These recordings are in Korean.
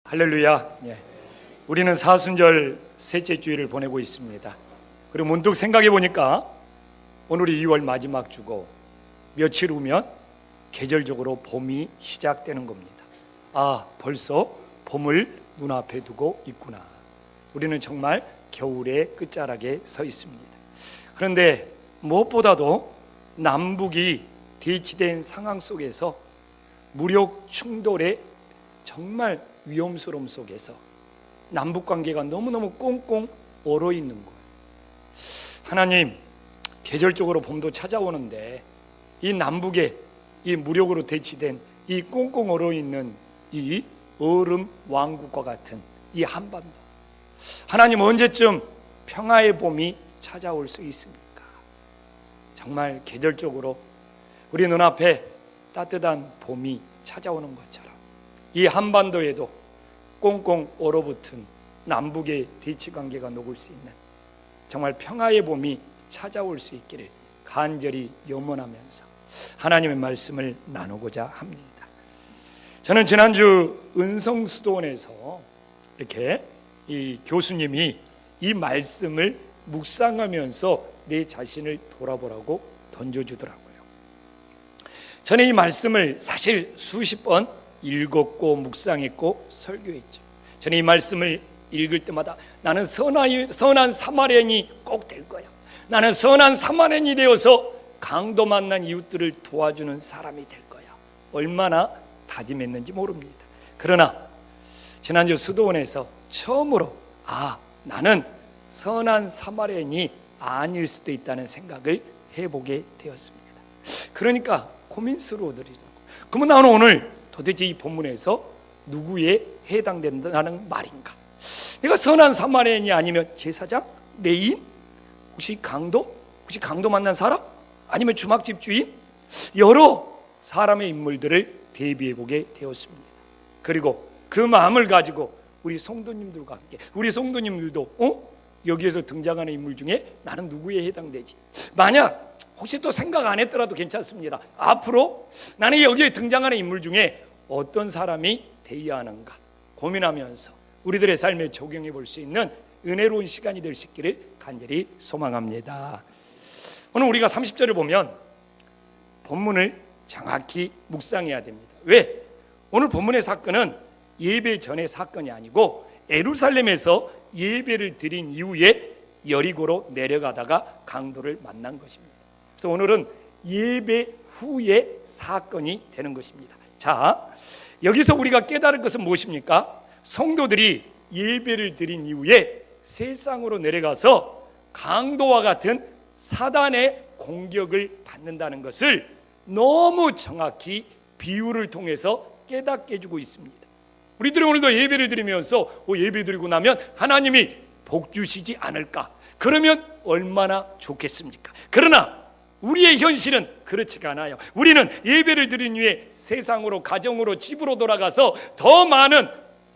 할렐루야. 우리는 사순절 셋째 주일을 보내고 있습니다. 그리고 문득 생각해 보니까 오늘이 2월 마지막 주고 며칠 후면 계절적으로 봄이 시작되는 겁니다. 벌써 봄을 눈앞에 두고 있구나. 우리는 정말 겨울의 끝자락에 서 있습니다. 그런데 무엇보다도 남북이 대치된 상황 속에서 무력 충돌의 정말 위험스러움 속에서 남북관계가 너무너무 꽁꽁 얼어 있는 거예요. 하나님, 계절적으로 봄도 찾아오는데 이 남북의 이 무력으로 대치된 이 꽁꽁 얼어 있는 이 얼음 왕국과 같은 이 한반도, 하나님 언제쯤 평화의 봄이 찾아올 수 있습니까? 정말 계절적으로 우리 눈앞에 따뜻한 봄이 찾아오는 것처럼 이 한반도에도 꽁꽁 얼어붙은 남북의 대치관계가 녹을 수 있는 정말 평화의 봄이 찾아올 수 있기를 간절히 염원하면서 하나님의 말씀을 나누고자 합니다. 저는 지난주 은성수도원에서 이렇게 이 교수님이 이 말씀을 묵상하면서 내 자신을 돌아보라고 던져주더라고요. 저는 이 말씀을 사실 수십 번 읽었고 묵상했고 설교했죠. 저는 이 말씀을 읽을 때마다 나는 선한 사마리아인이 꼭 될 거야. 나는 선한 사마리아인이 되어서 강도 만난 이웃들을 도와주는 사람이 될 거야. 얼마나 다짐했는지 모릅니다. 그러나 지난주 수도원에서 처음으로 나는 선한 사마리아인이 아닐 수도 있다는 생각을 해보게 되었습니다. 그러니까 고민스러워더라고요. 그러면 나는 오늘 도대체 이 본문에서 누구에 해당된다는 말인가? 내가 선한 사마리아인이 아니면 제사장? 레위인? 혹시 강도? 혹시 강도 만난 사람? 아니면 주막집 주인? 여러 사람의 인물들을 대비해보게 되었습니다. 그리고 그 마음을 가지고 우리 성도님들과 함께 우리 성도님들도 여기에서 등장하는 인물 중에 나는 누구에 해당되지? 만약 혹시 또 생각 안 했더라도 괜찮습니다. 앞으로 나는 여기에 등장하는 인물 중에 어떤 사람이 되어야 하는가 고민하면서 우리들의 삶에 적용해 볼 수 있는 은혜로운 시간이 될 수 있기를 간절히 소망합니다. 오늘 우리가 30절을 보면 본문을 정확히 묵상해야 됩니다. 왜? 오늘 본문의 사건은 예배 전의 사건이 아니고 예루살렘에서 예배를 드린 이후에 여리고로 내려가다가 강도를 만난 것입니다. 그래서 오늘은 예배 후의 사건이 되는 것입니다. 자, 여기서 우리가 깨달을 것은 무엇입니까? 성도들이 예배를 드린 이후에 세상으로 내려가서 강도와 같은 사단의 공격을 받는다는 것을 너무 정확히 비유를 통해서 깨닫게 해주고 있습니다. 우리들이 오늘도 예배를 드리면서 예배 드리고 나면 하나님이 복 주시지 않을까? 그러면 얼마나 좋겠습니까? 그러나 우리의 현실은 그렇지가 않아요. 우리는 예배를 드린 후에 세상으로, 가정으로, 집으로 돌아가서 더 많은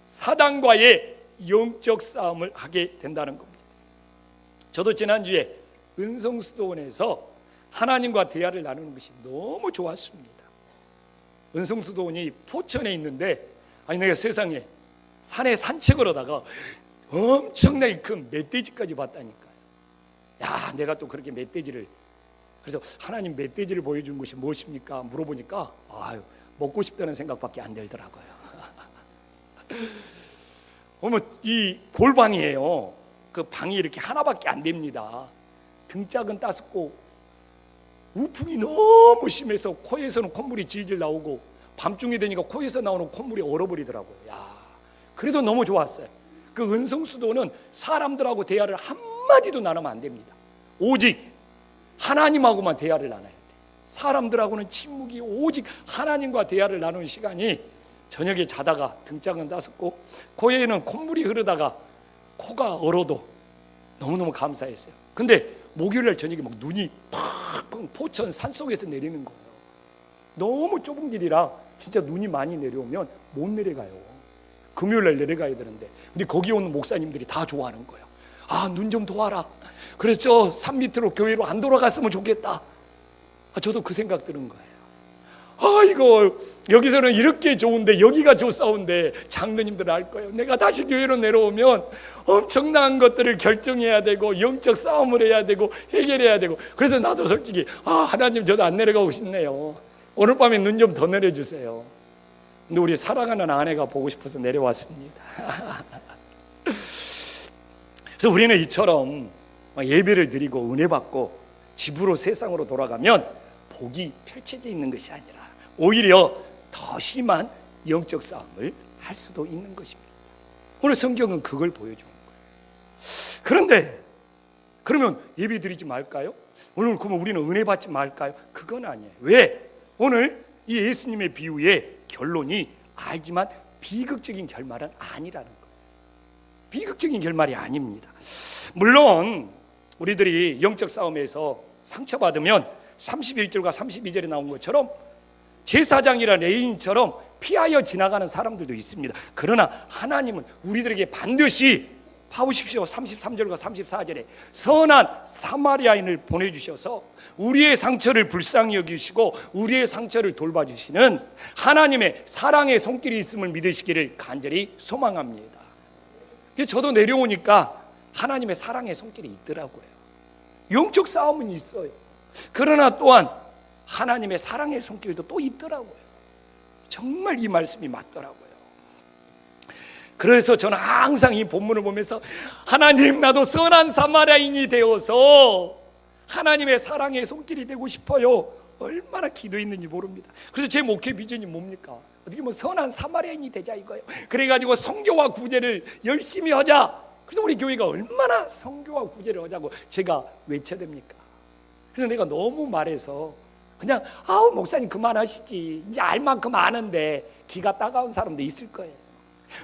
사단과의 영적 싸움을 하게 된다는 겁니다. 저도 지난주에 은성수도원에서 하나님과 대화를 나누는 것이 너무 좋았습니다. 은성수도원이 포천에 있는데 내가 세상에 산에 산책을 하다가 엄청나게 큰 멧돼지까지 봤다니까요. 내가 또 그렇게 멧돼지를, 그래서 하나님 멧돼지를 보여준 것이 무엇입니까? 물어보니까 먹고 싶다는 생각밖에 안 들더라고요. 이 골방이에요. 그 방이 이렇게 하나밖에 안 됩니다. 등짝은 따숩고 우풍이 너무 심해서 코에서는 콧물이 질질 나오고 밤중이 되니까 코에서 나오는 콧물이 얼어버리더라고요. 그래도 너무 좋았어요. 그 은성수도는 사람들하고 대화를 한마디도 나누면 안 됩니다. 오직 하나님하고만 대화를 나눠야 돼. 사람들하고는 침묵이, 오직 하나님과 대화를 나누는 시간이 저녁에 자다가 등짝은 따숩고 코에는 콧물이 흐르다가 코가 얼어도 너무너무 감사했어요. 근데 목요일날 저녁에 막 눈이 팍 포천 산속에서 내리는 거예요. 너무 좁은 길이라 진짜 눈이 많이 내려오면 못 내려가요. 금요일날 내려가야 되는데, 근데 거기 오는 목사님들이 다 좋아하는 거예요. 눈 좀 도와라. 그래서 산 밑으로 교회로 안 돌아갔으면 좋겠다. 저도 그 생각 드는 거예요. 이거 여기서는 이렇게 좋은데 여기가 좋사온데 장로님들은 알 거예요. 내가 다시 교회로 내려오면 엄청난 것들을 결정해야 되고 영적 싸움을 해야 되고 해결해야 되고, 그래서 나도 솔직히 하나님 저도 안 내려가고 싶네요. 오늘 밤에 눈 좀 더 내려주세요. 근데 우리 사랑하는 아내가 보고 싶어서 내려왔습니다. 그래서 우리는 이처럼 예배를 드리고 은혜 받고 집으로 세상으로 돌아가면 복이 펼쳐져 있는 것이 아니라 오히려 더 심한 영적 싸움을 할 수도 있는 것입니다. 오늘 성경은 그걸 보여주는 거예요. 그런데 그러면 예배 드리지 말까요? 오늘 그러면 우리는 은혜 받지 말까요? 그건 아니에요. 왜? 오늘 이 예수님의 비유의 결론이 알지만 비극적인 결말은 아니라는 거예요. 비극적인 결말이 아닙니다. 물론 우리들이 영적 싸움에서 상처받으면 31절과 32절에 나온 것처럼 제사장이나 레위인처럼 피하여 지나가는 사람들도 있습니다. 그러나 하나님은 우리들에게 반드시 봐보십시오. 33절과 34절에 선한 사마리아인을 보내주셔서 우리의 상처를 불쌍히 여기시고 우리의 상처를 돌봐주시는 하나님의 사랑의 손길이 있음을 믿으시기를 간절히 소망합니다. 저도 내려오니까 하나님의 사랑의 손길이 있더라고요. 영적 싸움은 있어요. 그러나 또한 하나님의 사랑의 손길도 또 있더라고요. 정말 이 말씀이 맞더라고요. 그래서 저는 항상 이 본문을 보면서 하나님, 나도 선한 사마리아인이 되어서 하나님의 사랑의 손길이 되고 싶어요. 얼마나 기도했는지 모릅니다. 그래서 제 목회 비전이 뭡니까? 어떻게 선한 사마리아인이 되자 이거예요. 그래가지고 선교와 구제를 열심히 하자. 그래서 우리 교회가 얼마나 선교와 구제를 하자고 제가 외쳐야 됩니까? 그래서 내가 너무 말해서 그냥 목사님 그만하시지, 이제 알 만큼 아는데 기가 따가운 사람도 있을 거예요.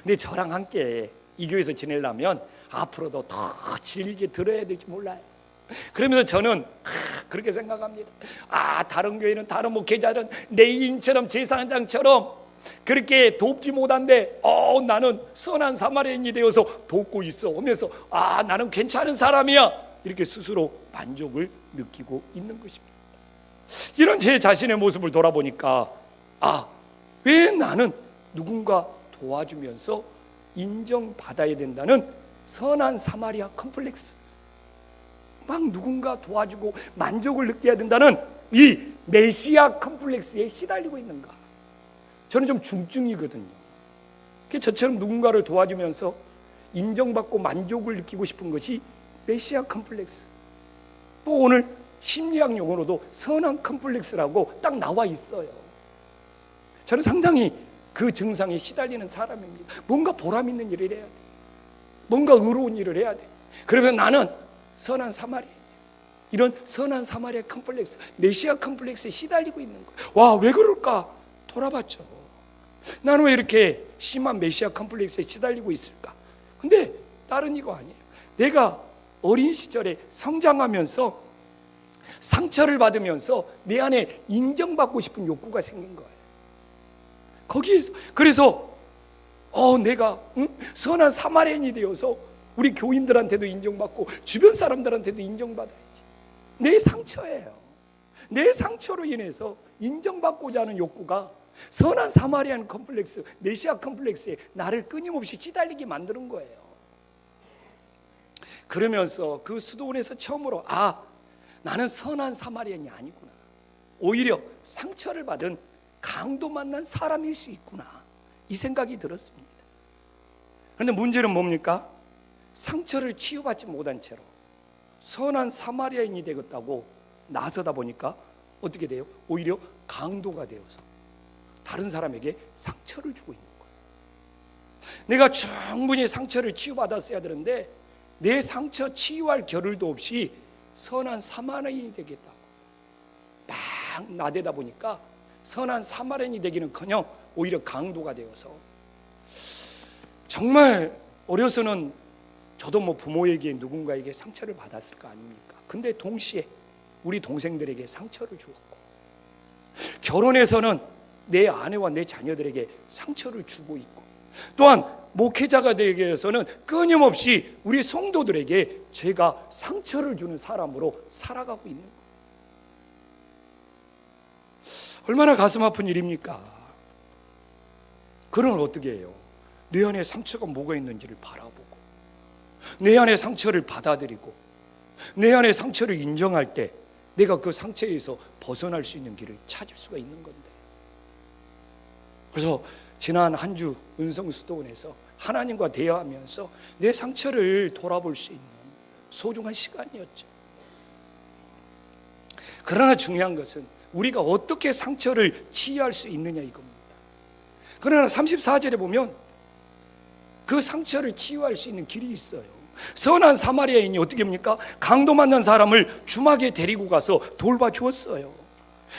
근데 저랑 함께 이 교회에서 지내려면 앞으로도 더 질리게 들어야 될지 몰라요. 그러면서 저는 그렇게 생각합니다. 다른 교회는 다른 목회자는 레위인처럼 제사장처럼 그렇게 돕지 못한데 나는 선한 사마리아인이 되어서 돕고 있어 하면서 나는 괜찮은 사람이야, 이렇게 스스로 만족을 느끼고 있는 것입니다. 이런 제 자신의 모습을 돌아보니까 왜 나는 누군가 도와주면서 인정받아야 된다는 선한 사마리아 컴플렉스, 막 누군가 도와주고 만족을 느껴야 된다는 이 메시아 컴플렉스에 시달리고 있는가? 저는 좀 중증이거든요. 저처럼 누군가를 도와주면서 인정받고 만족을 느끼고 싶은 것이 메시아 컴플렉스. 또 오늘 심리학 용어로도 선한 컴플렉스라고 딱 나와 있어요. 저는 상당히 그 증상에 시달리는 사람입니다. 뭔가 보람 있는 일을 해야 돼. 뭔가 의로운 일을 해야 돼. 그러면 나는 선한 사마리아, 이런 선한 사마리아 컴플렉스, 메시아 컴플렉스에 시달리고 있는 거예요. 왜 그럴까? 돌아봤죠. 나는 왜 이렇게 심한 메시아 컴플렉스에 시달리고 있을까? 근데 다른 이거 아니에요. 내가 어린 시절에 성장하면서 상처를 받으면서 내 안에 인정받고 싶은 욕구가 생긴 거예요. 거기에서 그래서 내가 선한 사마리아인이 되어서 우리 교인들한테도 인정받고 주변 사람들한테도 인정받아야지. 내 상처예요. 내 상처로 인해서 인정받고자 하는 욕구가 선한 사마리안 컴플렉스, 메시아 컴플렉스에 나를 끊임없이 시달리게 만드는 거예요. 그러면서 그 수도원에서 처음으로 나는 선한 사마리안이 아니구나, 오히려 상처를 받은 강도 만난 사람일 수 있구나, 이 생각이 들었습니다. 그런데 문제는 뭡니까? 상처를 치유받지 못한 채로 선한 사마리아인이 되겠다고 나서다 보니까 어떻게 돼요? 오히려 강도가 되어서 다른 사람에게 상처를 주고 있는 거예요. 내가 충분히 상처를 치유받았어야 되는데 내 상처 치유할 겨를도 없이 선한 사마리아인이 되겠다고 막 나대다 보니까 선한 사마리아인이 되기는커녕 오히려 강도가 되어서, 정말 어려서는 저도 부모에게 누군가에게 상처를 받았을 거 아닙니까? 근데 동시에 우리 동생들에게 상처를 주었고, 결혼해서는 내 아내와 내 자녀들에게 상처를 주고 있고, 또한 목회자가 되기 위해서는 끊임없이 우리 성도들에게 제가 상처를 주는 사람으로 살아가고 있는 거예요. 얼마나 가슴 아픈 일입니까? 그런 어떻게 해요? 내 안에 상처가 뭐가 있는지를 바라보고, 내 안에 상처를 받아들이고, 내 안에 상처를 인정할 때 내가 그 상처에서 벗어날 수 있는 길을 찾을 수가 있는 건데. 그래서 지난 한 주 은성수도원에서 하나님과 대화하면서 내 상처를 돌아볼 수 있는 소중한 시간이었죠. 그러나 중요한 것은 우리가 어떻게 상처를 치유할 수 있느냐 이겁니다. 그러나 34절에 보면 그 상처를 치유할 수 있는 길이 있어요. 선한 사마리아인이 어떻게 합니까? 강도 만난 사람을 주막에 데리고 가서 돌봐주었어요.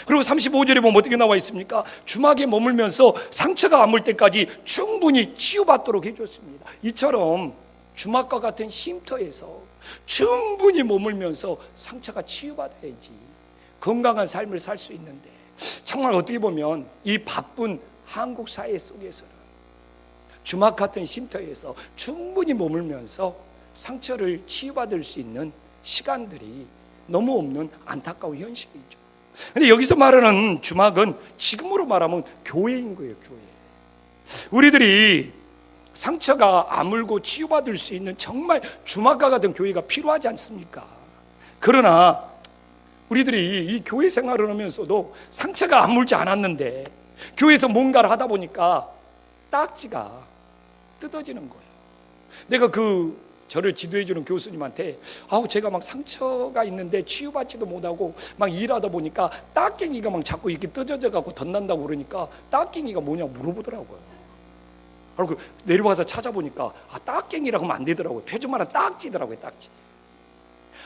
그리고 35절에 보면 어떻게 나와 있습니까? 주막에 머물면서 상처가 아물 때까지 충분히 치유받도록 해줬습니다. 이처럼 주막과 같은 쉼터에서 충분히 머물면서 상처가 치유받아야지 건강한 삶을 살 수 있는데, 정말 어떻게 보면 이 바쁜 한국 사회 속에서는 주막 같은 쉼터에서 충분히 머물면서 상처를 치유받을 수 있는 시간들이 너무 없는 안타까운 현실이죠. 근데 여기서 말하는 주막은 지금으로 말하면 교회인 거예요. 교회. 우리들이 상처가 아물고 치유받을 수 있는 정말 주막과 같은 교회가 필요하지 않습니까? 그러나 우리들이 이 교회 생활을 하면서도 상처가 아물지 않았는데 교회에서 뭔가를 하다 보니까 딱지가 뜯어지는 거예요. 내가 저를 지도해주는 교수님한테 제가 막 상처가 있는데 치유받지도 못하고 막 일하다 보니까 딱갱이가 막 자꾸 이렇게 뜯어져 갖고 덧난다고 그러니까 딱갱이가 뭐냐고 물어보더라고요. 그리고 내려와서 찾아보니까 딱갱이라고 하면 안 되더라고요. 표준말은 딱지더라고요. 딱지.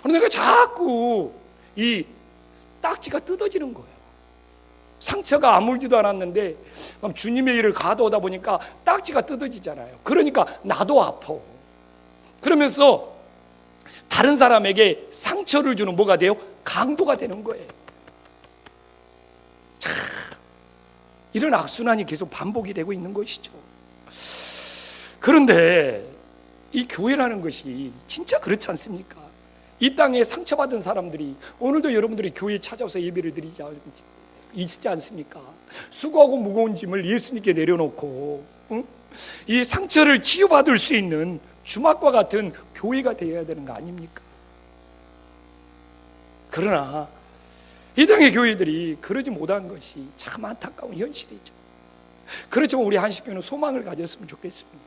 내가 자꾸 이 딱지가 뜯어지는 거예요. 상처가 아물지도 않았는데 주님의 일을 가져오다 보니까 딱지가 뜯어지잖아요. 그러니까 나도 아파. 그러면서 다른 사람에게 상처를 주는 뭐가 돼요? 강도가 되는 거예요. 참, 이런 악순환이 계속 반복이 되고 있는 것이죠. 그런데 이 교회라는 것이 진짜 그렇지 않습니까? 이 땅에 상처받은 사람들이 오늘도 여러분들이 교회에 찾아와서 예배를 있지 않습니까? 수고하고 무거운 짐을 예수님께 내려놓고 이 상처를 치유받을 수 있는 주막과 같은 교회가 되어야 되는 거 아닙니까? 그러나 이 땅의 교회들이 그러지 못한 것이 참 안타까운 현실이죠. 그렇지만 우리 한식교회는 소망을 가졌으면 좋겠습니다.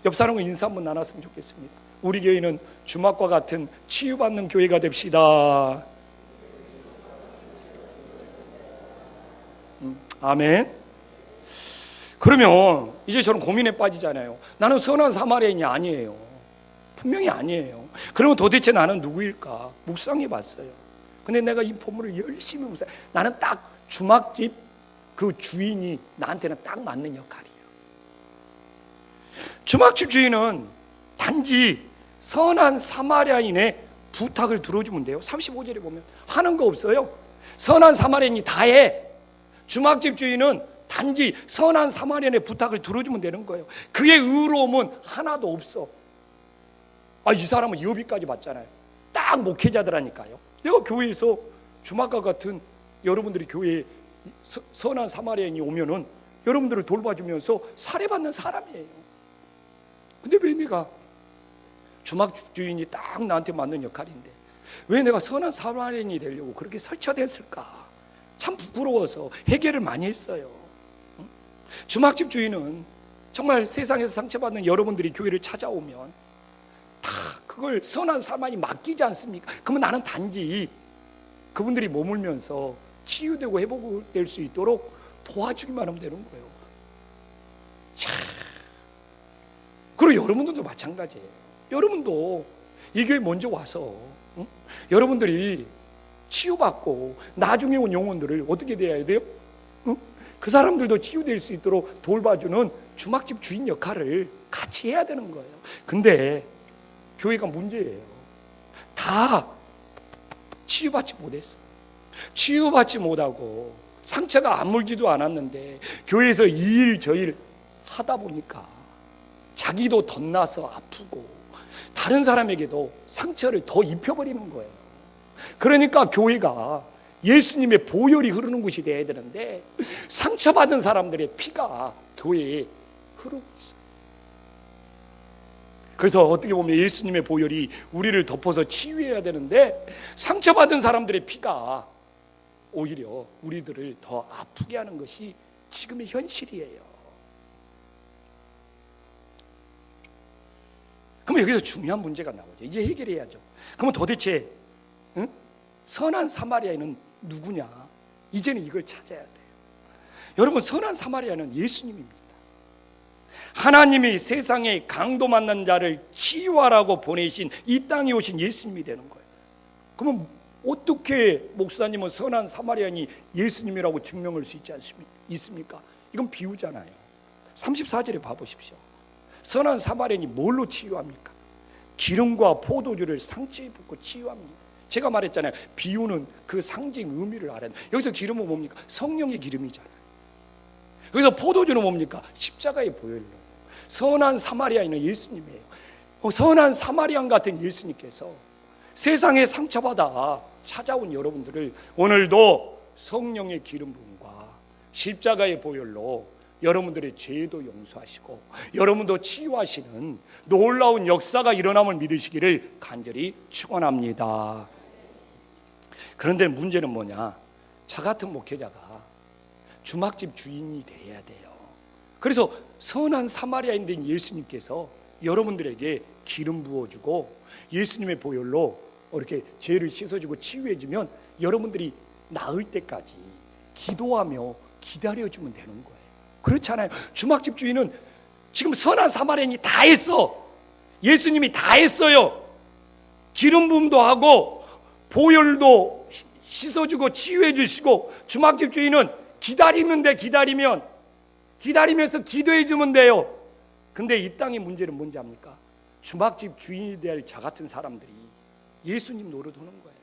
옆 사람과 인사 한번 나눴으면 좋겠습니다. 우리 교회는 주막과 같은 치유받는 교회가 됩시다. 아멘. 그러면 이제 저는 고민에 빠지잖아요. 나는 선한 사마리아인이 아니에요. 분명히 아니에요. 그러면 도대체 나는 누구일까? 묵상해 봤어요. 근데 내가 이 본문을 열심히 묵상. 나는 딱 주막집 그 주인이 나한테는 딱 맞는 역할이에요. 주막집 주인은 단지 선한 사마리아인의 부탁을 들어주면 돼요. 35절에 보면 하는 거 없어요. 선한 사마리아인이 다 해. 주막집 주인은 단지 선한 사마리아인의 부탁을 들어주면 되는 거예요. 그의 의로움은 하나도 없어. 이 사람은 여비까지 받잖아요. 딱 목회자들하니까요. 내가 교회에서 주막과 같은 여러분들이 교회에 선한 사마리아인이 오면은 여러분들을 돌봐주면서 살해받는 사람이에요. 근데 왜 내가 주막 주인이 딱 나한테 맞는 역할인데 왜 내가 선한 사마리아인이 되려고 그렇게 설치됐을까? 참 부끄러워서 해결을 많이 했어요. 주막집 주인은 정말 세상에서 상처받는 여러분들이 교회를 찾아오면 다 그걸 선한 사람이 맡기지 않습니까? 그러면 나는 단지 그분들이 머물면서 치유되고 회복될 수 있도록 도와주기만 하면 되는 거예요. 그리고 여러분들도 마찬가지예요. 여러분도 이 교회 먼저 와서 여러분들이 치유받고 나중에 온 영혼들을 어떻게 대해야 돼요? 그 사람들도 치유될 수 있도록 돌봐주는 주막집 주인 역할을 같이 해야 되는 거예요. 근데 교회가 문제예요. 다 치유받지 못했어. 치유받지 못하고 상처가 아물지도 않았는데 교회에서 이 일 저 일 하다 보니까 자기도 덧나서 아프고 다른 사람에게도 상처를 더 입혀버리는 거예요. 그러니까 교회가 예수님의 보혈이 흐르는 곳이 되어야 되는데 상처받은 사람들의 피가 교회에 흐르고 있어요. 그래서 어떻게 보면 예수님의 보혈이 우리를 덮어서 치유해야 되는데 상처받은 사람들의 피가 오히려 우리들을 더 아프게 하는 것이 지금의 현실이에요. 그러면 여기서 중요한 문제가 나오죠. 이제 해결해야죠. 그러면 도대체 선한 사마리아인은 누구냐? 이제는 이걸 찾아야 돼요. 여러분, 선한 사마리아는 예수님입니다. 하나님이 세상에 강도 만난 자를 치유하라고 보내신 이 땅에 오신 예수님이 되는 거예요. 그러면 어떻게 목사님은 선한 사마리아인이 예수님이라고 증명할 수 있습니까? 이건 비유잖아요. 34절에 봐보십시오. 선한 사마리아인이 뭘로 치유합니까? 기름과 포도주를 상처에 붓고 치유합니다. 제가 말했잖아요. 비유는 그 상징 의미를 알아야 돼요. 여기서 기름은 뭡니까? 성령의 기름이잖아요. 여기서 포도주는 뭡니까? 십자가의 보혈로. 선한 사마리아인은 예수님이에요. 선한 사마리안 같은 예수님께서 세상에 상처받아 찾아온 여러분들을 오늘도 성령의 기름 부음과 십자가의 보혈로 여러분들의 죄도 용서하시고 여러분도 치유하시는 놀라운 역사가 일어남을 믿으시기를 간절히 축원합니다. 그런데 문제는 뭐냐? 저 같은 목회자가 주막집 주인이 돼야 돼요. 그래서 선한 사마리아인 된 예수님께서 여러분들에게 기름 부어주고 예수님의 보혈로 이렇게 죄를 씻어주고 치유해주면 여러분들이 나을 때까지 기도하며 기다려주면 되는 거예요. 그렇잖아요. 주막집 주인은 지금 선한 사마리아인이 다 했어. 예수님이 다 했어요. 기름 부음도 하고 보혈도 씻어주고 치유해주시고 주막집 주인은 기다리면서 기도해주면 돼요. 근데 이 땅의 문제는 뭔지 압니까? 주막집 주인이 될 저 같은 사람들이 예수님 노릇하는 거예요.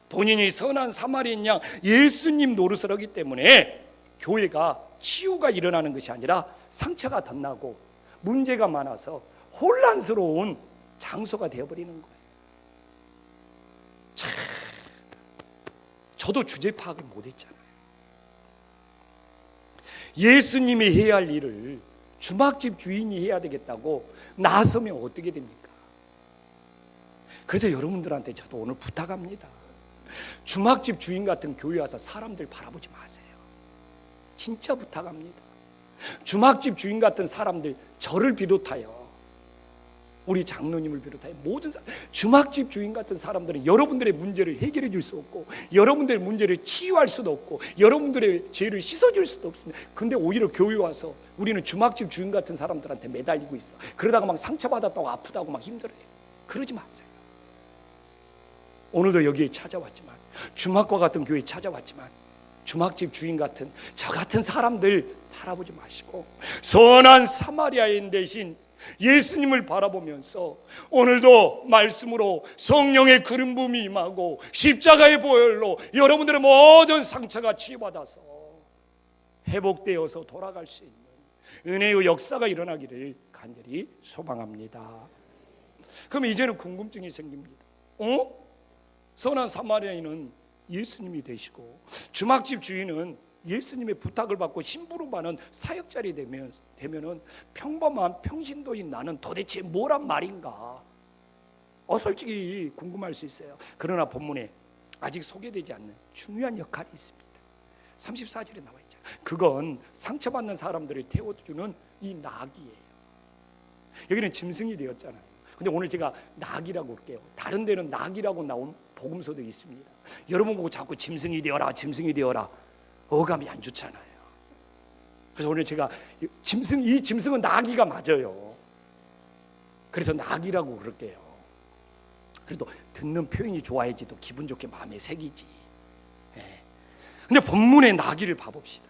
본인이 선한 사마리아인 양 예수님 노릇을 하기 때문에 교회가 치유가 일어나는 것이 아니라 상처가 덧나고 문제가 많아서 혼란스러운 장소가 되어버리는 거예요. 참, 저도 주제 파악을 못했잖아요. 예수님이 해야 할 일을 주막집 주인이 해야 되겠다고 나서면 어떻게 됩니까? 그래서 여러분들한테 저도 오늘 부탁합니다. 주막집 주인 같은 교회 와서 사람들 바라보지 마세요. 진짜 부탁합니다. 주막집 주인 같은 사람들, 저를 비롯하여 우리 장로님을 비롯하여 모든 사람, 주막집 주인 같은 사람들은 여러분들의 문제를 해결해 줄 수 없고 여러분들의 문제를 치유할 수도 없고 여러분들의 죄를 씻어줄 수도 없습니다. 근데 오히려 교회 와서 우리는 주막집 주인 같은 사람들한테 매달리고 있어. 그러다가 막 상처받았다고 아프다고 막 힘들어요. 그러지 마세요. 오늘도 여기에 찾아왔지만, 주막과 같은 교회에 찾아왔지만 주막집 주인 같은 저 같은 사람들 바라보지 마시고 선한 사마리아인 대신 예수님을 바라보면서 오늘도 말씀으로 성령의 기름 부음이 임하고 십자가의 보혈로 여러분들의 모든 상처가 치유받아서 회복되어서 돌아갈 수 있는 은혜의 역사가 일어나기를 간절히 소망합니다. 그럼 이제는 궁금증이 생깁니다. 선한 사마리아인은 예수님이 되시고 주막집 주인은 예수님의 부탁을 받고 심부름하는 사역자리 되면은 평범한 평신도인 나는 도대체 뭐란 말인가? 솔직히 궁금할 수 있어요. 그러나 본문에 아직 소개되지 않는 중요한 역할이 있습니다. 34절에 나와 있죠. 그건 상처받는 사람들을 태워주는 이 낙이에요. 여기는 짐승이 되었잖아요. 근데 오늘 제가 낙이라고 할게요. 다른 데는 낙이라고 나온 복음서도 있습니다. 여러분 보고 자꾸 짐승이 되어라, 짐승이 되어라. 어감이 안 좋잖아요. 그래서 오늘 제가 이 짐승은 나귀가 맞아요. 그래서 나귀라고 그럴게요. 그래도 듣는 표현이 좋아야지 또 기분 좋게 마음에 새기지. 근데 본문의 나귀를 봐봅시다.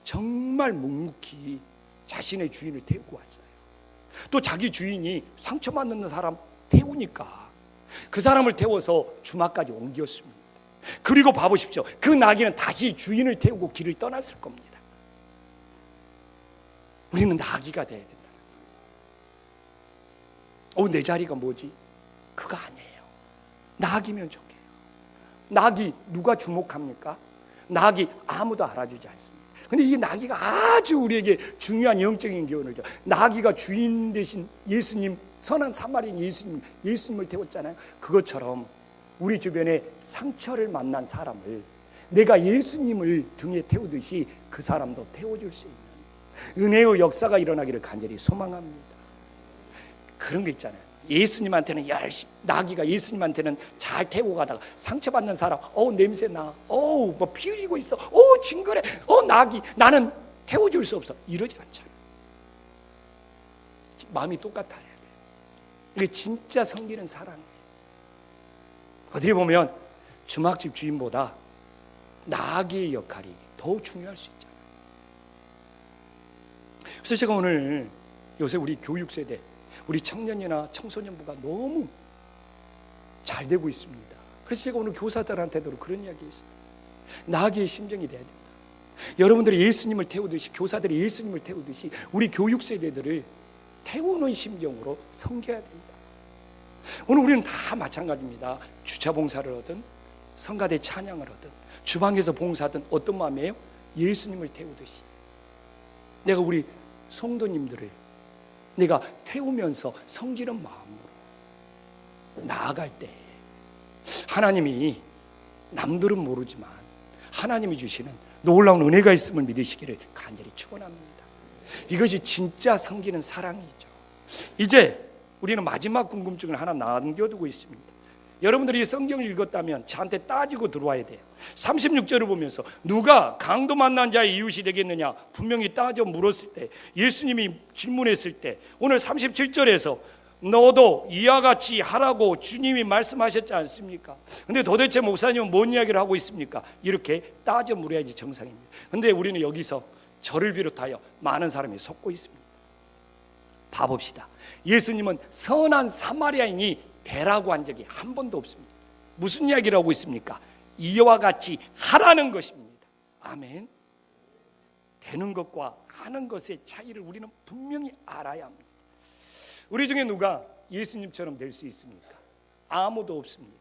정말 묵묵히 자신의 주인을 태우고 왔어요. 또 자기 주인이 상처받는 사람 태우니까 그 사람을 태워서 주막까지 옮겼습니다. 그리고 봐보십시오. 그 나귀는 다시 주인을 태우고 길을 떠났을 겁니다. 우리는 나귀가 돼야 된다. 내 자리가 뭐지? 그거 아니에요. 나귀면 좋게요. 낙이 누가 주목합니까? 낙이 아무도 알아주지 않습니다. 근데 이 나귀가 아주 우리에게 중요한 영적인 교훈을 줘. 나귀가 주인 되신 예수님, 선한 사마리아인 예수님을 태웠잖아요. 그것처럼 우리 주변에 상처를 만난 사람을 내가 예수님을 등에 태우듯이 그 사람도 태워줄 수 있는 은혜의 역사가 일어나기를 간절히 소망합니다. 그런 거 있잖아요. 예수님한테는 열심히, 나귀가 예수님한테는 잘 태우고 가다가 상처받는 사람, 냄새나, 뭐 피 흘리고 있어, 징그레, 나귀, 나는 태워줄 수 없어, 이러지 않잖아요. 마음이 똑같아야 돼요. 이게 진짜 섬기는 사랑이에요. 어떻게 보면 주막집 주인보다 나귀의 역할이 더 중요할 수 있잖아요. 그래서 제가 오늘 요새 우리 교육세대, 우리 청년이나 청소년부가 너무 잘 되고 있습니다. 그래서 제가 오늘 교사들한테도 그런 이야기 했어요. 나귀의 심정이 돼야 된다. 여러분들이 예수님을 태우듯이, 교사들이 예수님을 태우듯이 우리 교육세대들을 태우는 심정으로 섬겨야 된다. 오늘 우리는 다 마찬가지입니다. 주차 봉사를 하든 성가대 찬양을 하든 주방에서 봉사하든 어떤 마음이에요? 예수님을 태우듯이 내가 우리 성도님들을 내가 태우면서 섬기는 마음으로 나아갈 때 하나님이 남들은 모르지만 하나님이 주시는 놀라운 은혜가 있음을 믿으시기를 간절히 축원합니다. 이것이 진짜 섬기는 사랑이죠. 이제 우리는 마지막 궁금증을 하나 남겨두고 있습니다. 여러분들이 성경을 읽었다면 저한테 따지고 들어와야 돼요. 36절을 보면서 누가 강도 만난 자의 이웃이 되겠느냐 분명히 따져 물었을 때, 예수님이 질문했을 때, 오늘 37절에서 너도 이와 같이 하라고 주님이 말씀하셨지 않습니까? 근데 도대체 목사님은 뭔 이야기를 하고 있습니까? 이렇게 따져 물어야지 정상입니다. 근데 우리는 여기서 저를 비롯하여 많은 사람이 속고 있습니다. 봐봅시다. 예수님은 선한 사마리아인이 되라고 한 적이 한 번도 없습니다. 무슨 이야기를 하고 있습니까? 이와 같이 하라는 것입니다. 아멘. 되는 것과 하는 것의 차이를 우리는 분명히 알아야 합니다. 우리 중에 누가 예수님처럼 될 수 있습니까? 아무도 없습니다.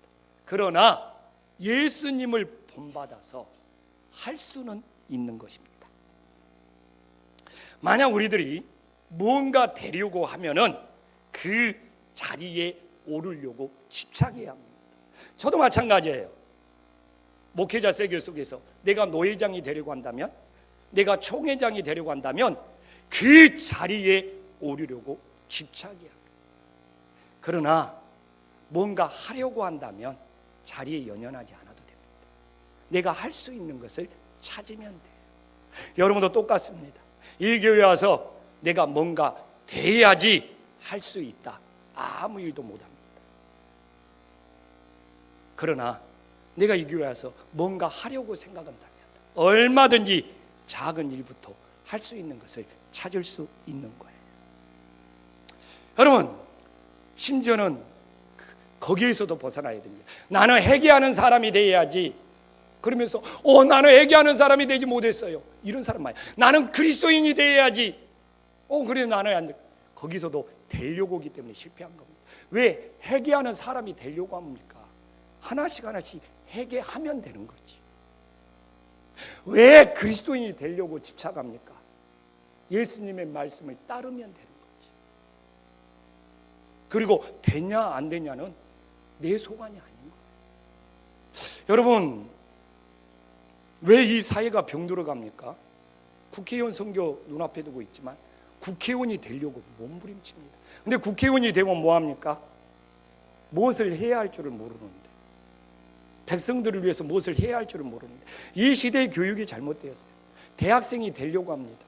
그러나 예수님을 본받아서 할 수는 있는 것입니다. 만약 우리들이 무언가 되려고 하면은 그 자리에 오르려고 집착해야 합니다. 저도 마찬가지예요. 목회자 세계 속에서 내가 노회장이 되려고 한다면, 내가 총회장이 되려고 한다면 그 자리에 오르려고 집착해야 합니다. 그러나 뭔가 하려고 한다면 자리에 연연하지 않아도 됩니다. 내가 할 수 있는 것을 찾으면 돼요. 여러분도 똑같습니다. 이 교회 와서 내가 뭔가 돼야지 할 수 있다. 아무 일도 못합니다. 그러나 내가 이 교회 와서 뭔가 하려고 생각한다면 얼마든지 작은 일부터 할 수 있는 것을 찾을 수 있는 거예요. 여러분, 심지어는 거기에서도 벗어나야 됩니다. 나는 회개하는 사람이 돼야지. 그러면서 나는 회개하는 사람이 되지 못했어요. 이런 사람 많아요. 나는 그리스도인이 돼야지. 그래 나는 안 돼. 거기서도 되려고 하기 때문에 실패한 겁니다. 왜 회개하는 사람이 되려고 합니까? 하나씩 하나씩 회개하면 되는 거지. 왜 그리스도인이 되려고 집착합니까? 예수님의 말씀을 따르면 되는 거지. 그리고 되냐 안 되냐는 내 소관이 아닌 거예요. 여러분, 왜 이 사회가 병들어 갑니까? 국회의원 선거 눈앞에 두고 있지만 국회의원이 되려고 몸부림칩니다. 근데 국회의원이 되면 뭐합니까? 무엇을 해야 할 줄을 모르는데, 백성들을 위해서 무엇을 해야 할 줄을 모르는데, 이 시대의 교육이 잘못되었어요. 대학생이 되려고 합니다.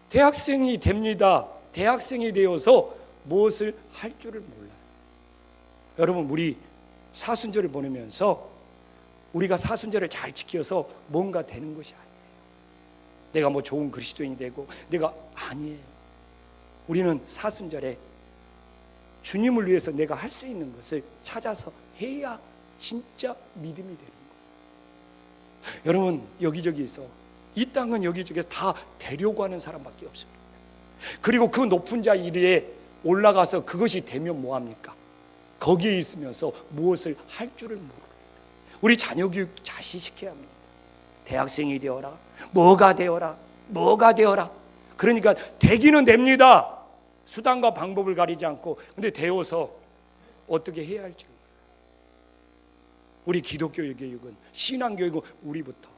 대학생이 됩니다. 대학생이 되어서 무엇을 할 줄을 몰라요. 여러분, 우리 사순절을 보내면서 우리가 사순절을 잘 지켜서 뭔가 되는 것이 아니에요. 내가 뭐 좋은 그리스도인이 되고 내가 아니에요. 우리는 사순절에 주님을 위해서 내가 할 수 있는 것을 찾아서 해야 진짜 믿음이 되는 거예요. 여러분, 여기저기에서 이 땅은 여기저기에서 다 되려고 하는 사람밖에 없습니다. 그리고 그 높은 자리에 올라가서 그것이 되면 뭐합니까? 거기에 있으면서 무엇을 할 줄을 모릅니다. 우리 자녀 교육 자시 시켜야 합니다. 대학생이 되어라, 뭐가 되어라, 뭐가 되어라. 그러니까 되기는 됩니다. 수단과 방법을 가리지 않고. 근데 되어서 어떻게 해야 할지. 우리 기독교 교육은, 신앙교육은 우리부터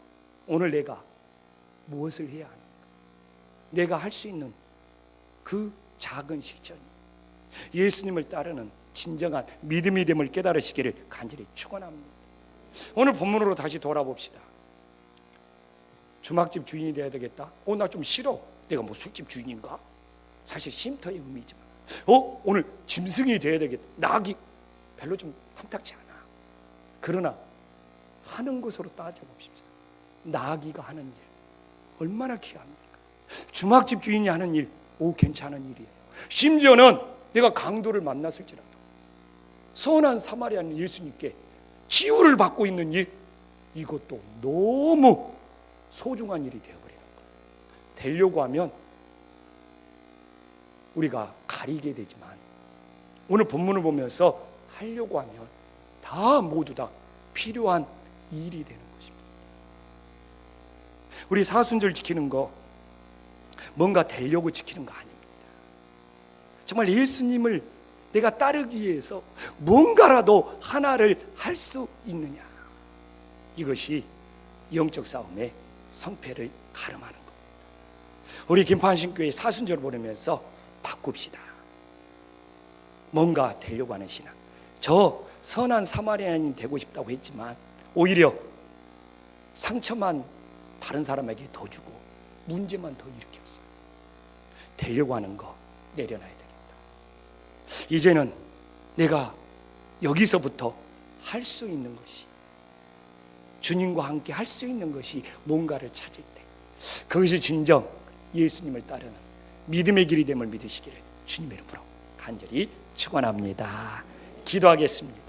오늘 내가 무엇을 해야 합니까? 내가 할 수 있는 그 작은 실천이 예수님을 따르는 진정한 믿음이 됨을 깨달으시기를 간절히 축원합니다. 오늘 본문으로 다시 돌아봅시다. 주막집 주인이 돼야 되겠다. 나 좀 싫어. 내가 뭐 술집 주인인가? 사실 쉼터의 의미지만. 오늘 짐승이 돼야 되겠다. 낙이 별로 좀 탐탁치 않아. 그러나 하는 것으로 따져봅시다. 나귀가 하는 일 얼마나 귀합니까? 주막집 주인이 하는 일, 괜찮은 일이에요. 심지어는 내가 강도를 만났을지라도 선한 사마리아인 예수님께 치유를 받고 있는 일, 이것도 너무 소중한 일이 되어버리는 거예요. 되려고 하면 우리가 가리게 되지만 오늘 본문을 보면서 하려고 하면 다 모두 다 필요한 일이 되는 것입니다. 우리 사순절 지키는 거 뭔가 되려고 지키는 거 아닙니다. 정말 예수님을 내가 따르기 위해서 뭔가라도 하나를 할 수 있느냐, 이것이 영적 싸움의 성패를 가름하는 겁니다. 우리 김판신교회 사순절을 보내면서 바꿉시다. 뭔가 되려고 하는 신앙. 저 선한 사마리아인이 되고 싶다고 했지만 오히려 상처만 다른 사람에게 더 주고 문제만 더 일으켰어요. 되려고 하는 거 내려놔야 되겠다. 이제는 내가 여기서부터 할 수 있는 것이, 주님과 함께 할 수 있는 것이 뭔가를 찾을 때, 그것이 진정 예수님을 따르는 믿음의 길이 됨을 믿으시기를 주님의 이름으로 간절히 축원합니다. 기도하겠습니다.